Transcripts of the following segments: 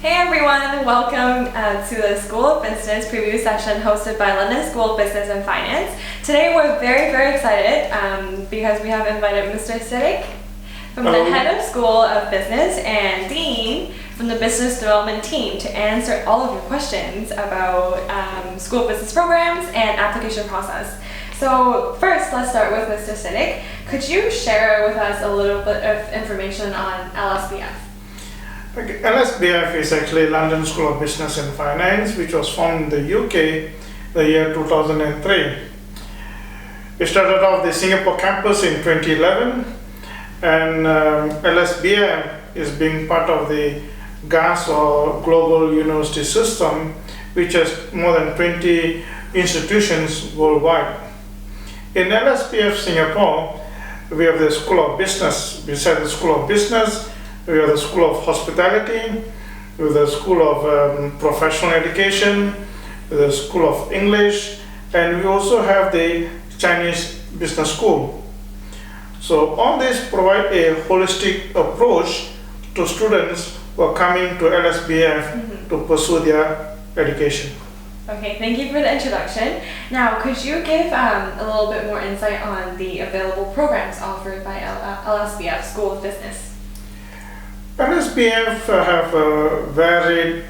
Hey everyone, welcome to the School of Business preview session hosted by London School of Business and Finance. Today we're very excited because we have invited Mr. Siddiq from the Head of School of Business and Dean from the Business Development team to answer all of your questions about school of business programs and application process. So first, let's start with Mr. Siddiq. Could you share with us a little bit of information on LSBF? LSBF is actually London School of Business and Finance, which was formed in the UK the year 2003. We started off the Singapore campus in 2011, and LSBF is being part of the GAS or Global University System, which has more than 20 institutions worldwide. In LSBF Singapore, we have the School of Business. Beside the School of Business, we have the School of Hospitality, we have the School of Professional Education, the School of English, and we also have the Chinese Business School. So all these provide a holistic approach to students who are coming to LSBF to pursue their education. Okay, thank you for the introduction. Now, could you give a little bit more insight on the available programs offered by LSBF School of Business? LSBF have varied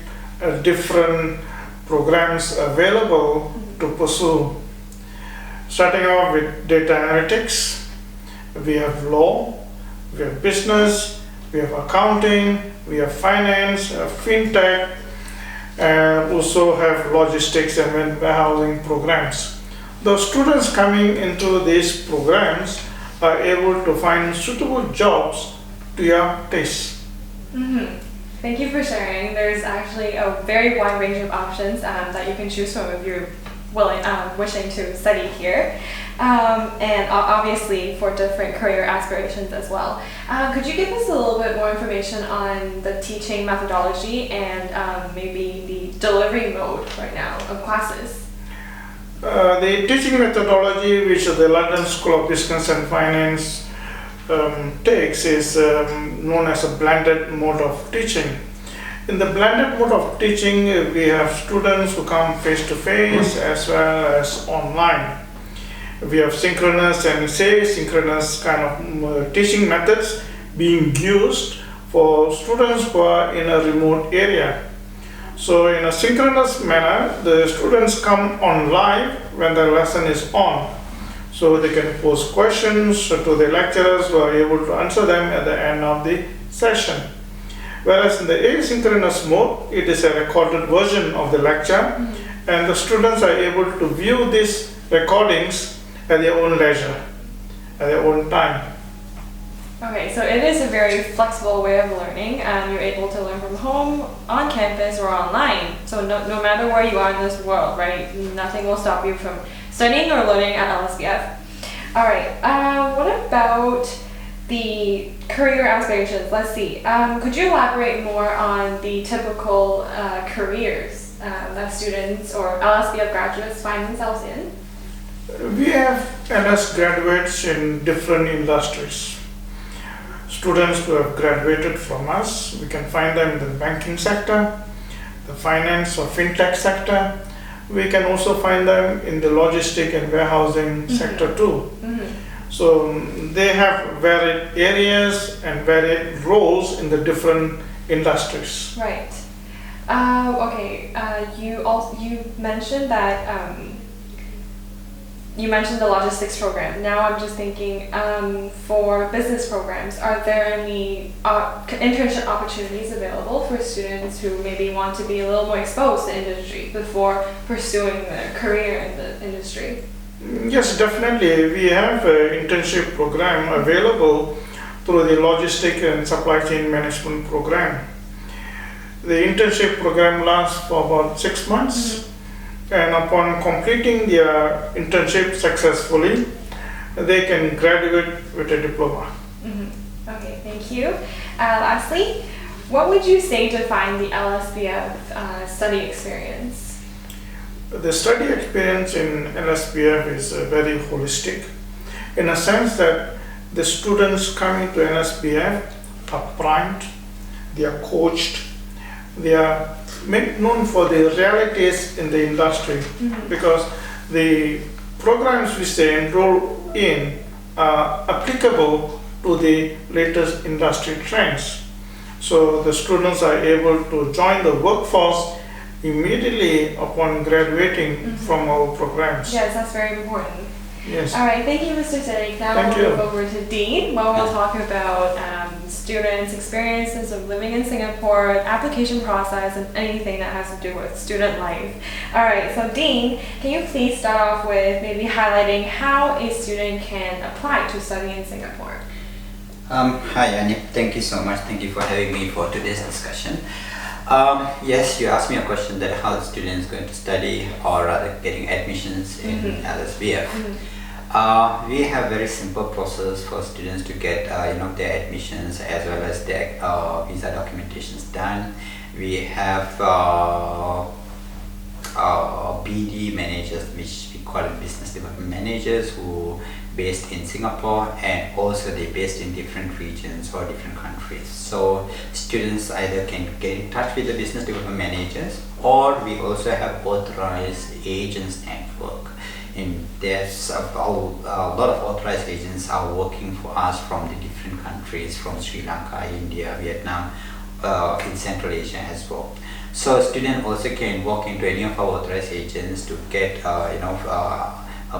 different programs available to pursue. Starting off with data analytics, we have law, we have business, we have accounting, we have finance, fintech, also have logistics and warehousing programs. The students coming into these programs are able to find suitable jobs to your taste. Thank you for sharing. There's actually a very wide range of options that you can choose from if you're wishing to study here, and obviously for different career aspirations as well. Could you give us a little bit more information on the teaching methodology and maybe the delivery mode right now of classes? The teaching methodology which the London School of Business and Finance takes is known as a blended mode of teaching. In the blended mode of teaching, we have students who come face-to-face as well as online. We have synchronous and asynchronous kind of teaching methods being used for students who are in a remote area. So in a synchronous manner, the students come on live when the lesson is on. So they can pose questions to the lecturers who are able to answer them at the end of the session. Whereas in the asynchronous mode, it is a recorded version of the lecture, and the students are able to view these recordings at their own leisure, at their own time. Okay, so it is a very flexible way of learning. You're able to learn from home, on campus, or online. So no matter where you are in this world, right? Nothing will stop you from studying or learning at LSBF. All right, what about the career aspirations? Let's see. Could you elaborate more on the typical careers that students or LSBF graduates find themselves in? We have LS graduates in different industries. Students who have graduated from us, we can find them in the banking sector, the finance or fintech sector. We can also find them in the logistic and warehousing sector too. So they have varied areas and varied roles in the different industries. Right. Okay. You mentioned that you mentioned the logistics program. Now I'm just thinking for business programs, are there any internship opportunities available for students who maybe want to be a little more exposed to industry before pursuing their career in the industry? Yes, definitely. We have an internship program available through the Logistic and Supply Chain Management program. The internship program lasts for about 6 months. And upon completing their internship successfully, they can graduate with a diploma. Okay, thank you. Lastly, what would you say define the LSBF study experience? The study experience in LSBF is very holistic in a sense that the students coming to LSBF are primed, they are coached, they are made known for the realities in the industry, because the programs which they enroll in are applicable to the latest industry trends. So the students are able to join the workforce immediately upon graduating from our programs. Yes, that's very important. Yes. All right, thank you, Mr. Siddiq. Now Thank we'll you. move over to Dean, where we'll talk about students' experiences of living in Singapore, application process, and anything that has to do with student life. All right, so Dean, can you please start off with maybe highlighting how a student can apply to study in Singapore? Hi Annie, thank you so much. Thank you for having me for today's discussion. Yes, you asked me a question that how the student is going to study or rather getting admissions in LSBF. We have very simple process for students to get their admissions as well as their visa documentations done. We have BD managers, which we call it business development managers, who based in Singapore, and also they based in different regions or different countries. So students either can get in touch with the business development managers, or we also have authorized agents network. And there's a lot of authorized agents are working for us from the different countries, from Sri Lanka, India, Vietnam, in Central Asia as well. So a student also can walk into any of our authorized agents to get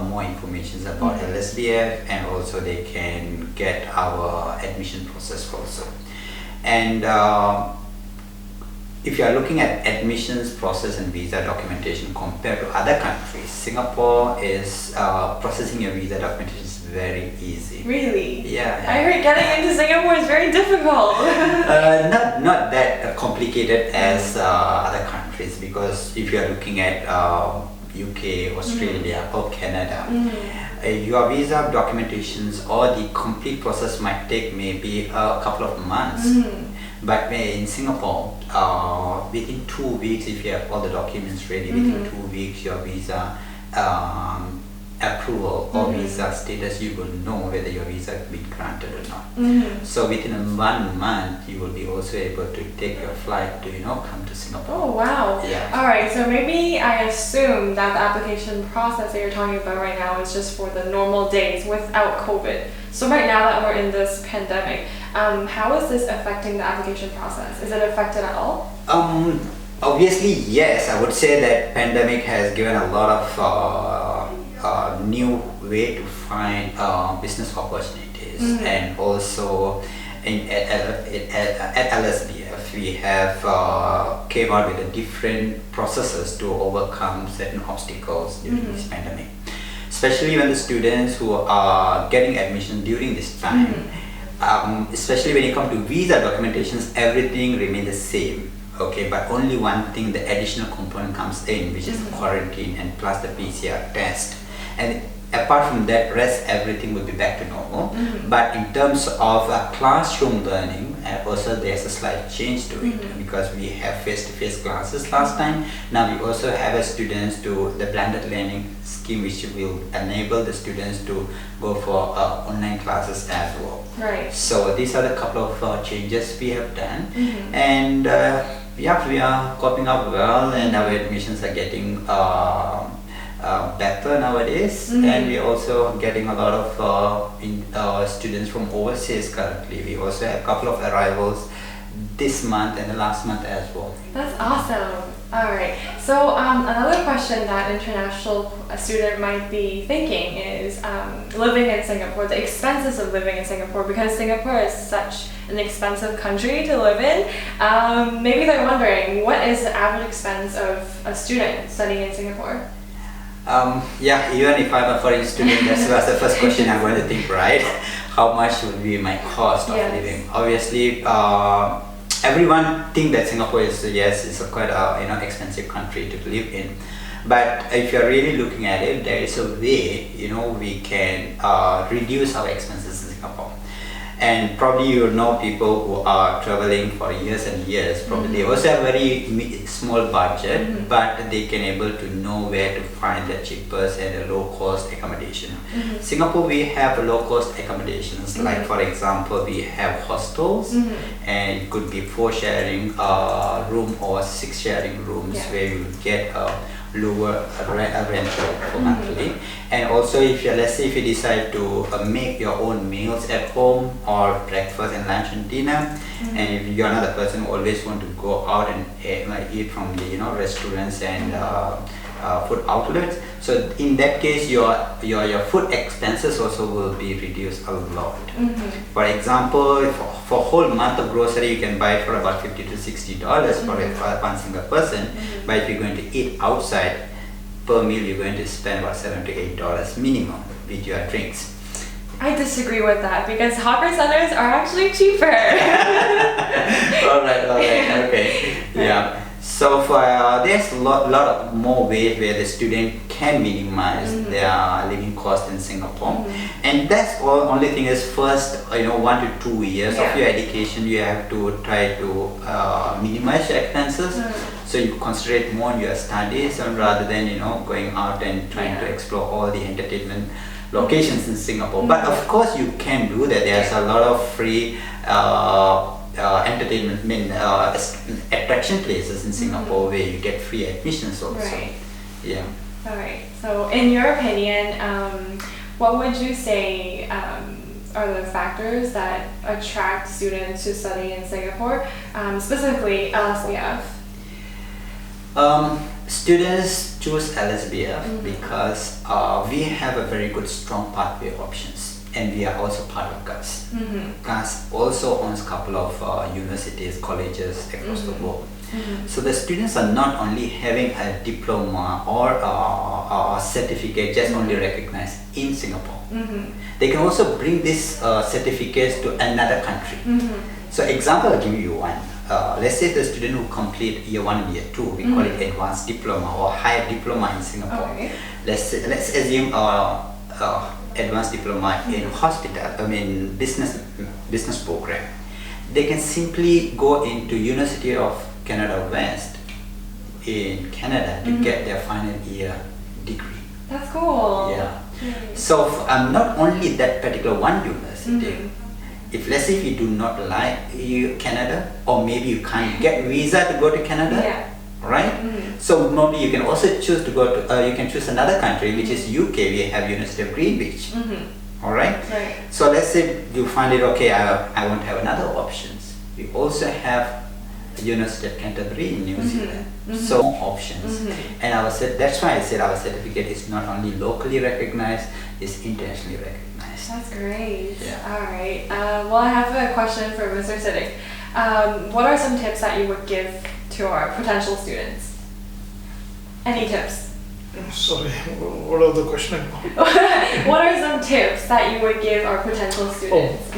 more information about LSBF, and also they can get our admission process also. And if you are looking at admissions process and visa documentation compared to other countries, Singapore is processing your visa documentation is very easy. Really? Yeah. I heard getting into Singapore is very difficult. Not that complicated as other countries, because if you are looking at UK, Australia, or Canada, your visa documentations or the complete process might take maybe a couple of months. But in Singapore, within 2 weeks, if you have all the documents ready, within 2 weeks, your visa approval or visa status, you will know whether your visa has been granted or not. So within 1 month, you will be also able to take your flight to come to Singapore. Oh wow. Yeah. All right, so maybe I assume that the application process that you're talking about right now is just for the normal days without COVID. So right now that we're in this pandemic, how is this affecting the application process? Is it affected at all? Obviously, yes. I would say that pandemic has given a lot of new way to find business opportunities, and also at LSBF we have came out with a different processes to overcome certain obstacles during this pandemic, especially when the students who are getting admission during this time, especially when it comes to visa documentations, everything remains the same. Okay, but only one thing, the additional component comes in, which is quarantine and plus the PCR test. And apart from that, rest everything will be back to normal. But in terms of classroom learning, also there's a slight change to it, because we have face-to-face classes last time. Now we also have students do the blended learning scheme, which will enable the students to go for online classes as well. Right. So these are the couple of changes we have done, and yeah, we are coping up well, and our admissions are getting better nowadays, and we're also getting a lot of students from overseas currently. We also have a couple of arrivals this month and the last month as well. That's awesome. All right. So another question that international student might be thinking is living in Singapore, the expenses of living in Singapore, because Singapore is such an expensive country to live in. Maybe they're wondering, what is the average expense of a student studying in Singapore? Yeah, even if I'm a foreign student, that's the first question I'm going to think, right? How much would be my cost of living? Obviously, everyone think that Singapore is it's a quite expensive country to live in. But if you're really looking at it, there is a way we can reduce our expenses in Singapore. And probably you know people who are traveling for years and years, probably they also have very small budget, but they can able to know where to find the cheapest and the low cost accommodation. Singapore, we have low cost accommodations, like for example, we have hostels, and it could be 4 sharing room or 6 sharing rooms, where you get a lower rental for monthly. And also, if you, let's say if you decide to make your own meals at home, or breakfast and lunch and dinner, and if you're not a person who always want to go out and eat from the restaurants and food outlets, so in that case your food expenses also will be reduced a lot. For example, for whole month of grocery you can buy it for about $50 to $60 for one single person, but if you're going to eat outside, per meal you're going to spend about $7 to $8 minimum with your drinks. I disagree with that, because hawker centers are actually cheaper. Alright, okay. Yeah. So for there's a lot of more ways where the student can minimize their living cost in Singapore, and that's only thing is first 1 to 2 years of your education you have to try to minimize your expenses. So you concentrate more on your studies, and rather than going out and trying to explore all the entertainment locations in Singapore. But of course you can do that. There's a lot of free entertainment attraction places in Singapore where you get free admissions also. Right. Yeah. Alright, so in your opinion, what would you say are the factors that attract students to study in Singapore, specifically LSBF? Students choose LSBF because we have a very good strong pathway options, and we are also part of GUS. GUS also owns a couple of universities, colleges across the world. So the students are not only having a diploma or a certificate just only recognized in Singapore. They can also bring these certificates to another country. So example, I'll give you one. Let's say the student who complete year 1 and year 2, we call it advanced diploma or higher diploma in Singapore. Let's assume advanced diploma in business program. They can simply go into University of Canada West in Canada to get their final year degree. That's cool. Yeah. So not only that particular one university. If let's say if you do not like Canada, or maybe you can't get visa to go to Canada, right? So maybe you can also choose to go to you can choose another country, which is UK. We have University of Greenwich. All right. So let's say you find it okay. I want to have another options. We also have University of Canterbury in New Zealand. So options, and that's why I said our certificate is not only locally recognized, it's internationally recognized. That's great. Yeah. Alright, well, I have a question for Mr. Siddiq. What are some tips that you would give to our potential students? Any tips? Sorry, what are the question about? What are some tips that you would give our potential students?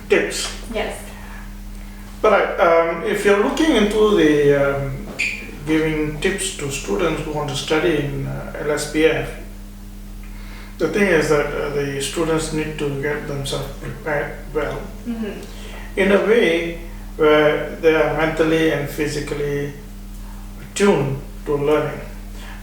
Tips. Yes. Right. If you're looking into the giving tips to students who want to study in LSBF, the thing is that the students need to get themselves prepared well, in a way where they are mentally and physically attuned to learning.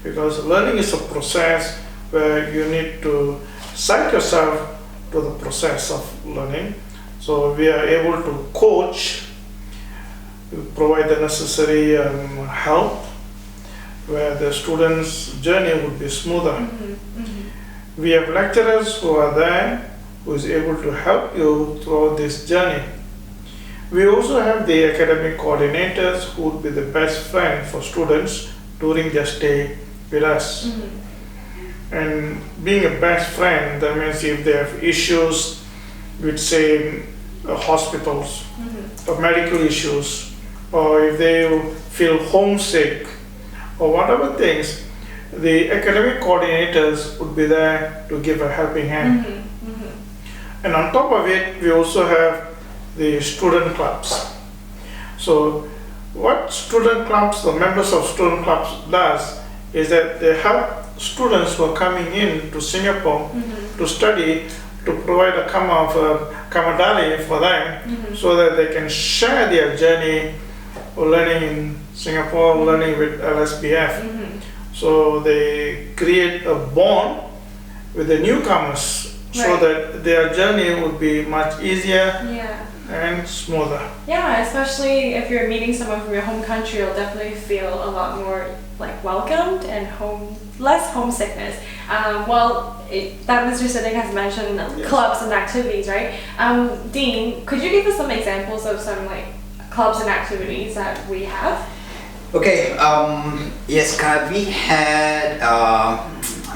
Because learning is a process where you need to psych yourself to the process of learning. So we are able to coach, provide the necessary help, where the student's journey would be smoother. We have lecturers who are there, who is able to help you throughout this journey. We also have the academic coordinators who would be the best friend for students during their stay with us. And being a best friend, that means if they have issues with, say, hospitals, or medical issues, or if they feel homesick, or whatever things, the academic coordinators would be there to give a helping hand. And on top of it, we also have the student clubs. So what student clubs, the members of student clubs does is that they help students who are coming in to Singapore to study, to provide a kind of camaraderie for them, so that they can share their journey of learning in Singapore, learning with LSBF. So they create a bond with the newcomers, so that their journey would be much easier and smoother. Yeah, especially if you're meeting someone from your home country, you'll definitely feel a lot more like welcomed and less homesickness. That Mr. Siddiq has mentioned clubs and activities, right? Dean, could you give us some examples of some like clubs and activities that we have? Okay, yes,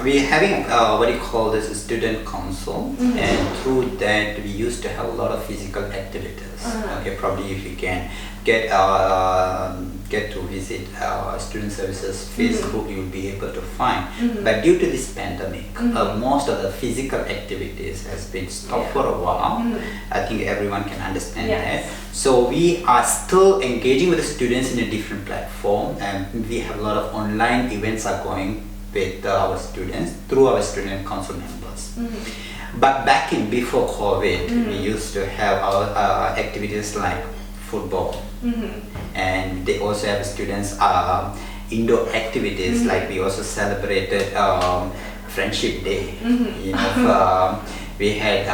we're having what you call this, a student council, and through that we used to have a lot of physical activities. Okay, probably if you can get to visit student services Facebook, you'll be able to find. But due to this pandemic, most of the physical activities has been stopped for a while. I think everyone can understand that. So we are still engaging with the students in a different platform, and we have a lot of online events are going with our students through our student council members. But back in before COVID, we used to have our activities like football, and they also have students indoor activities, like we also celebrated Friendship Day. You know, we had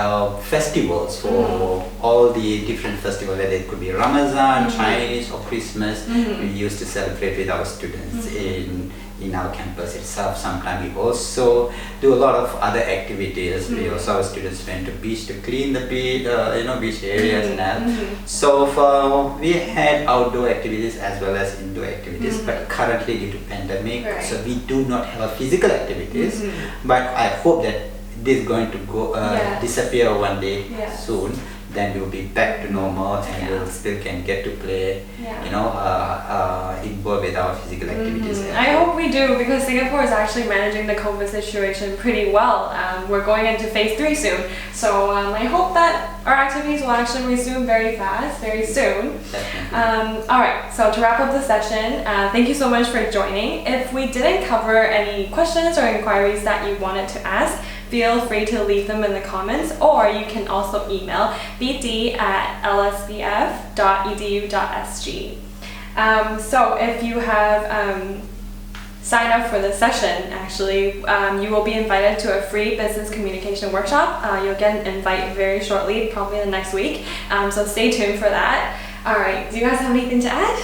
festivals for all the different festivals, whether it could be Ramadan, Chinese or Christmas. We used to celebrate with our students in our campus itself. Sometimes we also do a lot of other activities. We also, our students went to beach to clean the beach, beach areas and all. So we had outdoor activities as well as indoor activities, but currently due to pandemic, so we do not have physical activities. But I hope that this is going to go disappear one day soon. Then we'll be back to normal, and we'll still can get to play, involved with our physical activities. I hope we do, because Singapore is actually managing the COVID situation pretty well. We're going into phase 3 soon, so I hope that our activities will actually resume very fast, very soon. Alright, so to wrap up the session, thank you so much for joining. If we didn't cover any questions or inquiries that you wanted to ask, feel free to leave them in the comments, or you can also email bd@lsbf.edu.sg. So if you have signed up for the session, actually, you will be invited to a free business communication workshop. You'll get an invite very shortly, probably the next week. So stay tuned for that. All right, do you guys have anything to add?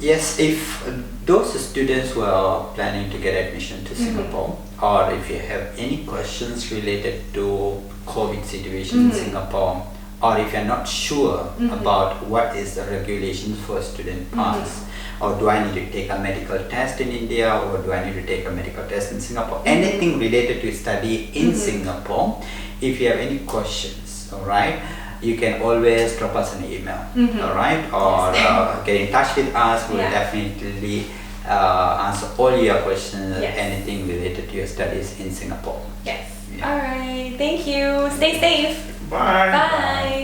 Yes, if those students who are planning to get admission to Singapore, or if you have any questions related to COVID situation in Singapore, or if you're not sure about what is the regulations for student pass, or do I need to take a medical test in India, or do I need to take a medical test in Singapore, anything related to study in Singapore, if you have any questions, all right, you can always drop us an email, all right, or get in touch with us. We'll definitely answer all your questions, anything related to your studies in Singapore. Yes. All right. Thank you. Stay safe. Bye. Bye.